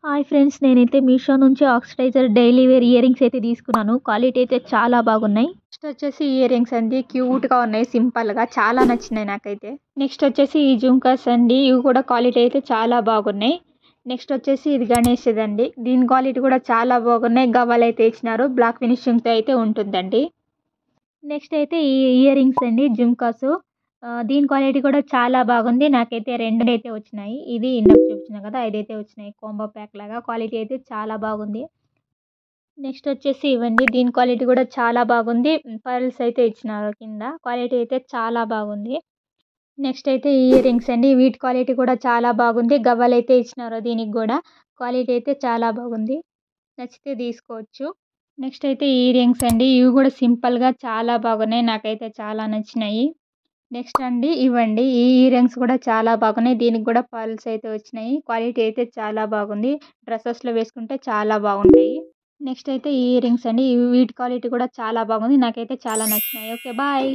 Hi friends, నేనైతే మీషో నుంచి oxidiser daily wear earrings అయితే తీసుకున్నాను. క్వాలిటీ అయితే చాలా బాగున్నాయి. నెక్స్ట్ వచ్చేసి ఇయర్ రింగ్స్ అండి, క్యూట్గా ఉన్నాయి, సింపుల్గా చాలా నచ్చినాయి నాకైతే. నెక్స్ట్ వచ్చేసి ఈ జుంకాస్ అండి, ఇవి కూడా క్వాలిటీ అయితే చాలా బాగున్నాయి. నెక్స్ట్ వచ్చేసి ఇది గణేష్ అండి, దీని క్వాలిటీ కూడా చాలా బాగున్నాయి. గవ్వలు అయితే ఇచ్చినారు, బ్లాక్ ఫినిషింగ్తో అయితే ఉంటుందండి. నెక్స్ట్ అయితే ఈ ఇయర్ రింగ్స్ అండి, జుంకాస్. దీని క్వాలిటీ కూడా చాలా బాగుంది. నాకైతే 2 అయితే వచ్చినాయి. ఇది ఇందాక చూపించిన కదా, 5 అయితే వచ్చినాయి. కాంబో ప్యాక్ లాగా క్వాలిటీ అయితే చాలా బాగుంది. నెక్స్ట్ వచ్చేసి ఇవ్వండి, దీని క్వాలిటీ కూడా చాలా బాగుంది. పర్ల్స్ అయితే ఇచ్చినారు కింద, క్వాలిటీ అయితే చాలా బాగుంది. నెక్స్ట్ అయితే ఈ ఇయర్ రింగ్స్ అండి, వీటి క్వాలిటీ కూడా చాలా బాగుంది. గవ్వలు అయితే ఇచ్చినారు, దీనికి కూడా క్వాలిటీ అయితే చాలా బాగుంది. నచ్చితే తీసుకోవచ్చు. నెక్స్ట్ అయితే ఈ ఇయర్ రింగ్స్ అండి, ఇవి కూడా సింపుల్గా చాలా బాగున్నాయి. నాకైతే చాలా నచ్చినాయి. నెక్స్ట్ అండి ఇవ్వండి, ఈ ఇయర్ రింగ్స్ కూడా చాలా బాగున్నాయి. దీనికి కూడా పర్ల్స్ అయితే వచ్చినాయి. క్వాలిటీ అయితే చాలా బాగుంది. డ్రెస్సెస్లో వేసుకుంటే చాలా బాగుంటాయి. నెక్స్ట్ అయితే ఈ ఇయర్ రింగ్స్ అండి, వీటి క్వాలిటీ కూడా చాలా బాగుంది. నాకైతే చాలా నచ్చినాయి. Okay, bye.